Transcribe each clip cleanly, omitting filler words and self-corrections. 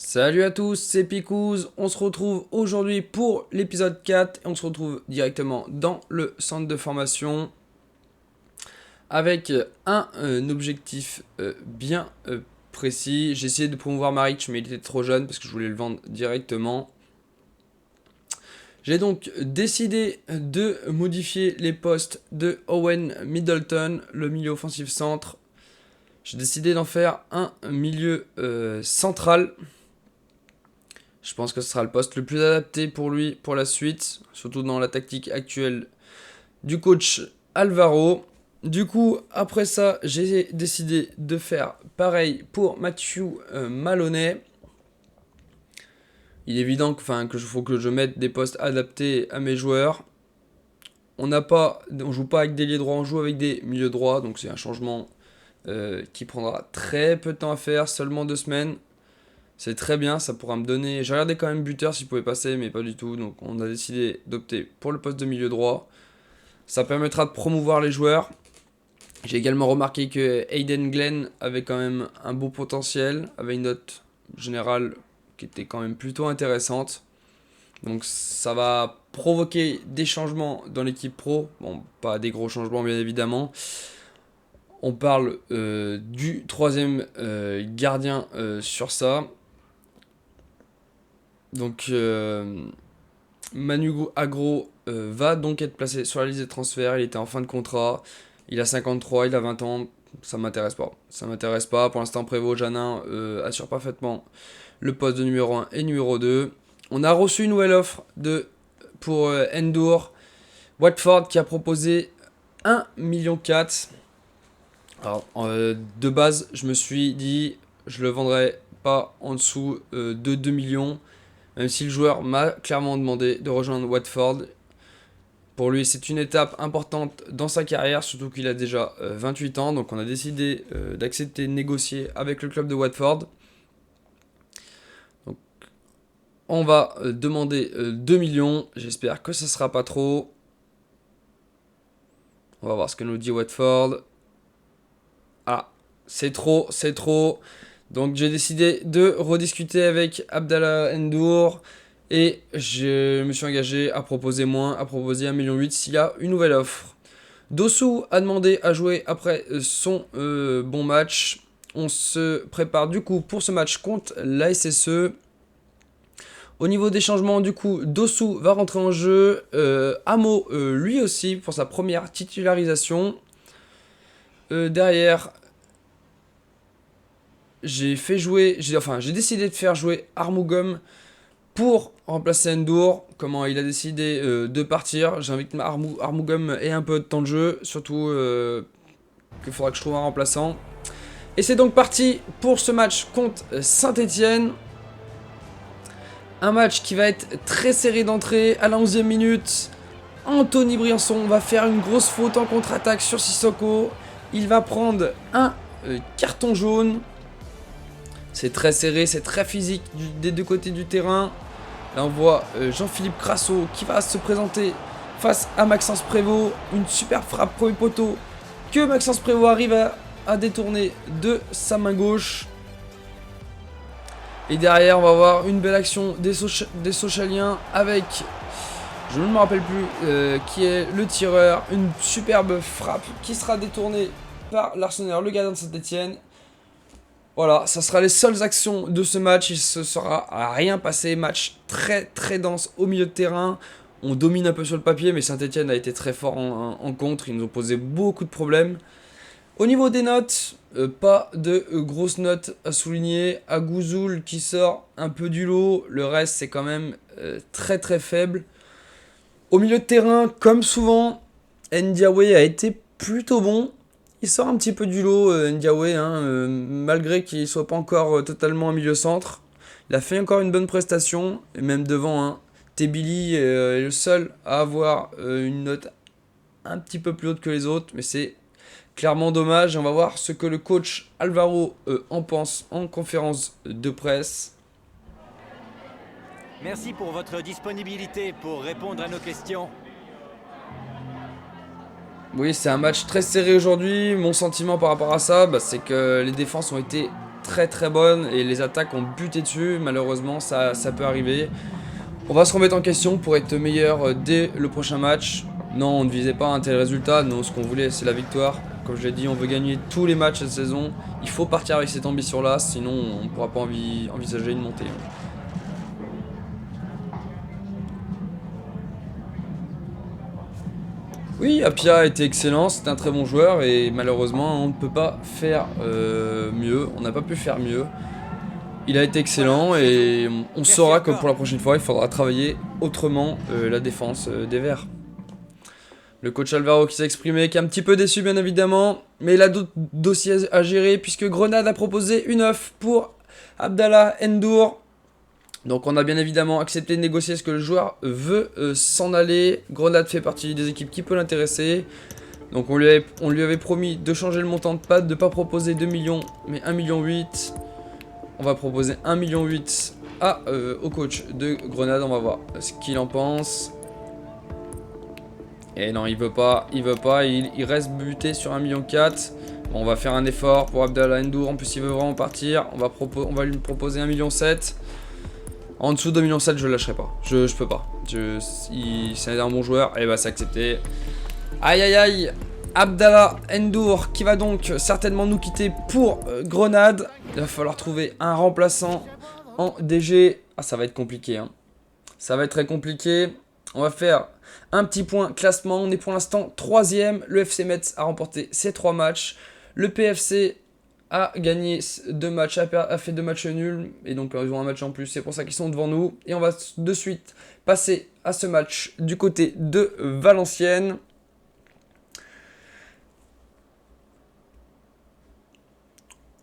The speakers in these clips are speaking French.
Salut à tous, c'est Picouz, on se retrouve aujourd'hui pour l'épisode 4 et on se retrouve directement dans le centre de formation avec un objectif bien précis. J'ai essayé de promouvoir Maric mais il était trop jeune parce que je voulais le vendre directement. J'ai donc décidé de modifier les postes de Owen Middleton, le milieu offensif centre. J'ai décidé d'en faire un milieu central. Je pense que ce sera le poste le plus adapté pour lui pour la suite, surtout dans la tactique actuelle du coach Alvaro. Du coup, après ça, j'ai décidé de faire pareil pour Matthew Maloney. Il est évident que faut que je mette des postes adaptés à mes joueurs. On joue pas avec des liés droits, on joue avec des milieux droits, donc c'est un changement qui prendra très peu de temps à faire, seulement 2 semaines. C'est très bien, ça pourra me donner... J'ai regardé quand même buteur s'il pouvait passer, mais pas du tout. Donc on a décidé d'opter pour le poste de milieu droit. Ça permettra de promouvoir les joueurs. J'ai également remarqué que Aiden Glenn avait quand même un beau potentiel, avait une note générale qui était quand même plutôt intéressante. Donc ça va provoquer des changements dans l'équipe pro. Bon, pas des gros changements bien évidemment. On parle du troisième gardien sur ça. Donc Manu Agro va donc être placé sur la liste des transferts. Il était en fin de contrat. Il a 53, il a 20 ans. Ça m'intéresse pas. Ça m'intéresse pas. Pour l'instant, Prévost Janin assure parfaitement le poste de numéro 1 et numéro 2. On a reçu une nouvelle offre pour Endur. Watford qui a proposé 1,4 million. Alors, de base, je me suis dit, je le vendrai pas en dessous de 2 millions. Même si le joueur m'a clairement demandé de rejoindre Watford. Pour lui, c'est une étape importante dans sa carrière, surtout qu'il a déjà 28 ans. Donc on a décidé d'accepter de négocier avec le club de Watford. Donc on va demander 2 millions. J'espère que ça ne sera pas trop. On va voir ce que nous dit Watford. Ah, c'est trop, c'est trop. Donc j'ai décidé de rediscuter avec Abdallah Ndour. Et je me suis engagé à proposer moins, à proposer 1,8 million s'il y a une nouvelle offre. Dossou a demandé à jouer après son bon match. On se prépare du coup pour ce match contre la SSE. Au niveau des changements, du coup, Dossou va rentrer en jeu. Amo, lui aussi, pour sa première titularisation. Derrière, j'ai décidé de faire jouer Armugom pour remplacer Ndour. Comment il a décidé de partir. J'invite Armugom ait un peu de temps de jeu, surtout qu'il faudra que je trouve un remplaçant. Et c'est donc parti pour ce match contre Saint-Etienne. Un match qui va être très serré d'entrée à la 11e minute. Anthony Briançon va faire une grosse faute en contre-attaque sur Sissoko. Il va prendre un carton jaune. C'est très serré, c'est très physique des deux côtés du terrain. Là on voit Jean-Philippe Crasso qui va se présenter face à Maxence Prévost. Une super frappe premier poteau que Maxence Prévost arrive à détourner de sa main gauche. Et derrière on va voir une belle action des Sochaliens avec, je ne me rappelle plus qui est le tireur. Une superbe frappe qui sera détournée par l'Arsenal, le gardien de Saint-Etienne. Voilà, ça sera les seules actions de ce match. Il se sera à rien passé. Match très très dense au milieu de terrain. On domine un peu sur le papier, mais Saint-Etienne a été très fort en contre. Ils nous ont posé beaucoup de problèmes. Au niveau des notes, pas de grosses notes à souligner. Agouzoul qui sort un peu du lot. Le reste, c'est quand même très très faible. Au milieu de terrain, comme souvent, Ndiaye a été plutôt bon. Il sort un petit peu du lot, Ndiaye, malgré qu'il ne soit pas encore totalement un milieu centre. Il a fait encore une bonne prestation, et même devant, Tebili est le seul à avoir une note un petit peu plus haute que les autres, mais c'est clairement dommage. On va voir ce que le coach Alvaro en pense en conférence de presse. Merci pour votre disponibilité pour répondre à nos questions. Oui, c'est un match très serré aujourd'hui. Mon sentiment par rapport à ça, c'est que les défenses ont été très très bonne et les attaques ont buté dessus. Malheureusement, ça peut arriver. On va se remettre en question pour être meilleur dès le prochain match. Non, on ne visait pas un tel résultat. Non, ce qu'on voulait, c'est la victoire. Comme je l'ai dit, on veut gagner tous les matchs cette saison. Il faut partir avec cette ambition-là, sinon on ne pourra pas envisager une montée. Oui, Apia était excellent, c'était un très bon joueur et malheureusement on ne peut pas faire mieux, on n'a pas pu faire mieux. Il a été excellent et on saura que pour la prochaine fois il faudra travailler autrement la défense des Verts. Le coach Alvaro qui s'est exprimé, qui est un petit peu déçu bien évidemment, mais il a d'autres dossiers à gérer puisque Grenade a proposé une offre pour Abdallah N'Dour. Donc on a bien évidemment accepté de négocier ce que le joueur veut s'en aller. Grenade fait partie des équipes qui peut l'intéresser. Donc on lui avait promis de changer le montant de pad, de ne pas proposer 2 millions mais 1,8 million. On va proposer 1,8 million au coach de Grenade, on va voir ce qu'il en pense. Et non, il veut pas, il reste buté sur 1,4 million. Bon, on va faire un effort pour Abdallah N'Dour, en plus il veut vraiment partir. On va lui proposer 1,7 million. En dessous de 2,7 millions, je le lâcherai pas. Je peux pas. C'est un bon joueur. Et bah, c'est accepté. Aïe aïe aïe. Abdallah N'Dour qui va donc certainement nous quitter pour Grenade. Il va falloir trouver un remplaçant en DG. Ah, ça va être compliqué. Hein. Ça va être très compliqué. On va faire un petit point classement. On est pour l'instant 3ème. Le FC Metz a remporté ses 3 matchs. Le PFC a gagné 2 matchs, a fait 2 matchs nuls, et donc ils ont un match en plus, c'est pour ça qu'ils sont devant nous. Et on va de suite passer à ce match du côté de Valenciennes.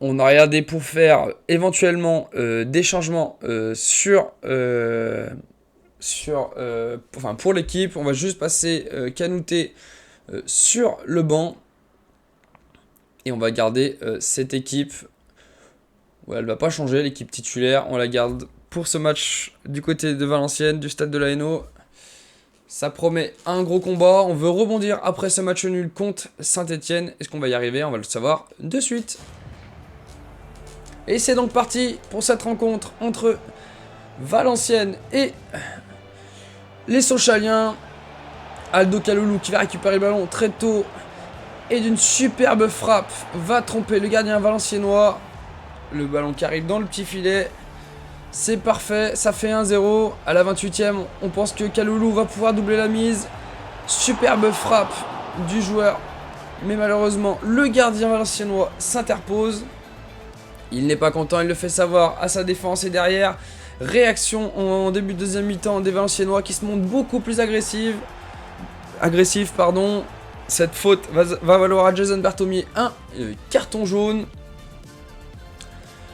On a regardé pour faire éventuellement des changements pour l'équipe. On va juste passer Kanouté sur le banc. Et on va garder cette équipe. Ouais, elle va pas changer, l'équipe titulaire. On la garde pour ce match du côté de Valenciennes, du stade de la Hainaut. Ça promet un gros combat. On veut rebondir après ce match nul contre Saint-Etienne. Est-ce qu'on va y arriver? On va le savoir de suite. Et c'est donc parti pour cette rencontre entre Valenciennes et les Sochaliens. Aldo Kaloulou qui va récupérer le ballon très tôt. Et d'une superbe frappe, va tromper le gardien valenciennois. Le ballon qui arrive dans le petit filet. C'est parfait, ça fait 1-0. À la 28ème, on pense que Kaloulou va pouvoir doubler la mise. Superbe frappe du joueur. Mais malheureusement, le gardien valenciennois s'interpose. Il n'est pas content, il le fait savoir à sa défense et derrière. Réaction en début de deuxième mi-temps des valenciennois qui se montrent beaucoup plus agressifs. Cette faute va valoir à Jason Berthomier un carton jaune.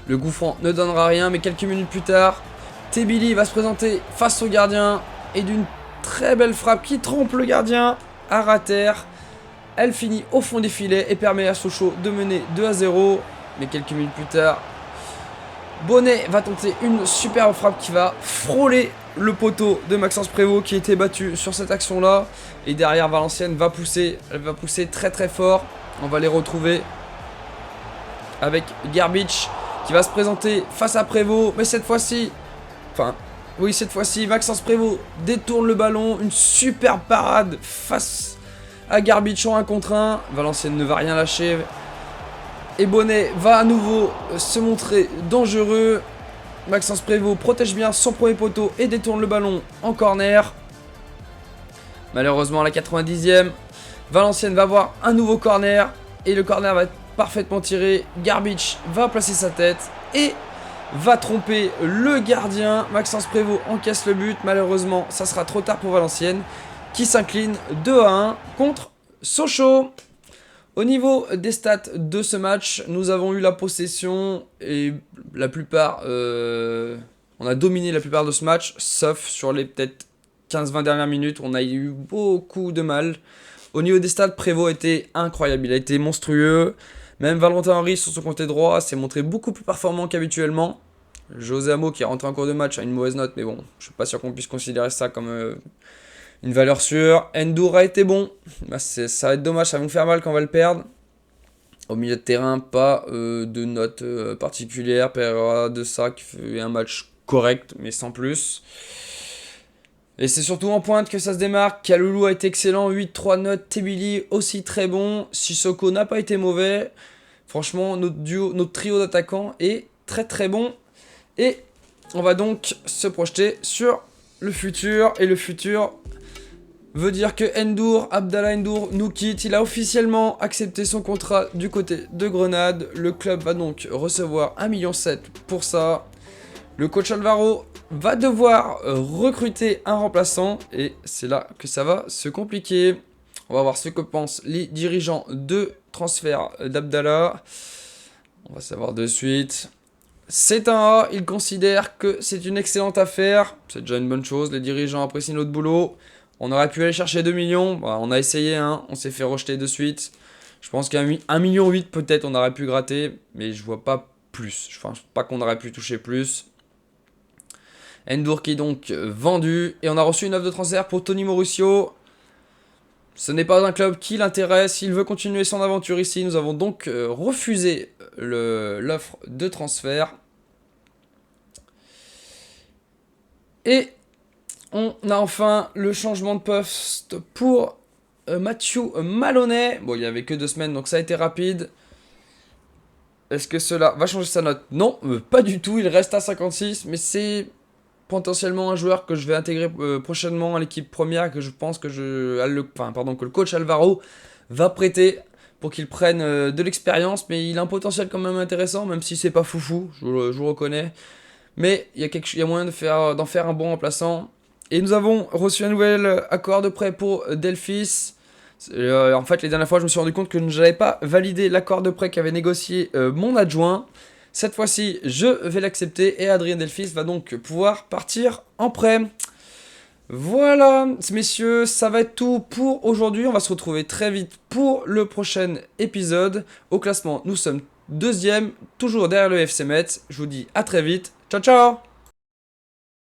Le coup franc ne donnera rien, mais quelques minutes plus tard, Tebili va se présenter face au gardien et d'une très belle frappe qui trompe le gardien à ras terre. Elle finit au fond des filets et permet à Sochaux de mener 2-0. Mais quelques minutes plus tard, Bonnet va tenter une superbe frappe qui va frôler le poteau de Maxence Prévost qui était battu sur cette action-là. Et derrière, Valenciennes va pousser. Elle va pousser très très fort. On va les retrouver avec Garbich qui va se présenter face à Prévost. Mais cette fois-ci, Maxence Prévost détourne le ballon. Une superbe parade face à Garbich en 1 contre 1. Valenciennes ne va rien lâcher. Et Bonnet va à nouveau se montrer dangereux. Maxence Prévost protège bien son premier poteau et détourne le ballon en corner. Malheureusement à la 90e, Valenciennes va avoir un nouveau corner. Et le corner va être parfaitement tiré. Garbich va placer sa tête et va tromper le gardien. Maxence Prévost encaisse le but. Malheureusement, ça sera trop tard pour Valenciennes qui s'incline 2-1 contre Sochaux. Au niveau des stats de ce match, nous avons eu la possession et la plupart, on a dominé la plupart de ce match, sauf sur les peut-être 15-20 dernières minutes, on a eu beaucoup de mal. Au niveau des stats, Prévost était incroyable, il a été monstrueux. Même Valentin Henry sur son côté droit s'est montré beaucoup plus performant qu'habituellement. José Amo qui est rentré en cours de match a une mauvaise note, mais bon, je suis pas sûr qu'on puisse considérer ça comme une valeur sûre. N'Dour a été bon. Bah, ça va être dommage, ça va nous faire mal quand on va le perdre. Au milieu de terrain, pas de note particulière. Pereira de ça qui fait un match correct, mais sans plus. Et c'est surtout en pointe que ça se démarque. Kaloulou a été excellent, 8-3 notes. Tebili aussi très bon. Sissoko n'a pas été mauvais. Franchement, notre trio d'attaquants est très très bon. Et on va donc se projeter sur le futur. Et le futur veut dire que Abdallah Ndour nous quitte. Il a officiellement accepté son contrat du côté de Grenade. Le club va donc recevoir 1,7 million pour ça. Le coach Alvaro va devoir recruter un remplaçant. Et c'est là que ça va se compliquer. On va voir ce que pensent les dirigeants de transfert d'Abdallah. On va savoir de suite. C'est un A. Ils considèrent que c'est une excellente affaire. C'est déjà une bonne chose. Les dirigeants apprécient notre boulot. On aurait pu aller chercher 2 millions. Bah, on a essayé, hein. On s'est fait rejeter de suite. Je pense qu'à 1,8 million peut-être on aurait pu gratter. Mais je vois pas plus. Je pense pas qu'on aurait pu toucher plus. Ndour qui est donc vendu. Et on a reçu une offre de transfert pour Tony Mauricio. Ce n'est pas un club qui l'intéresse. Il veut continuer son aventure ici. Nous avons donc refusé l'offre de transfert. Et on a enfin le changement de poste pour Mathieu Maloney. Bon, il n'y avait que 2 semaines, donc ça a été rapide. Est-ce que cela va changer sa note? Non, pas du tout. Il reste à 56, mais c'est potentiellement un joueur que je vais intégrer prochainement à l'équipe première, que je pense que que le coach Alvaro va prêter pour qu'il prenne de l'expérience, mais il a un potentiel quand même intéressant, même si c'est pas foufou, je vous reconnais. Mais il y a moyen d'en faire un bon remplaçant. Et nous avons reçu un nouvel accord de prêt pour Delphis. En fait, les dernières fois, je me suis rendu compte que je n'avais pas validé l'accord de prêt qu'avait négocié mon adjoint. Cette fois-ci, je vais l'accepter et Adrien Delphis va donc pouvoir partir en prêt. Voilà, messieurs, ça va être tout pour aujourd'hui. On va se retrouver très vite pour le prochain épisode. Au classement, nous sommes 2e, toujours derrière le FC Metz. Je vous dis à très vite. Ciao, ciao!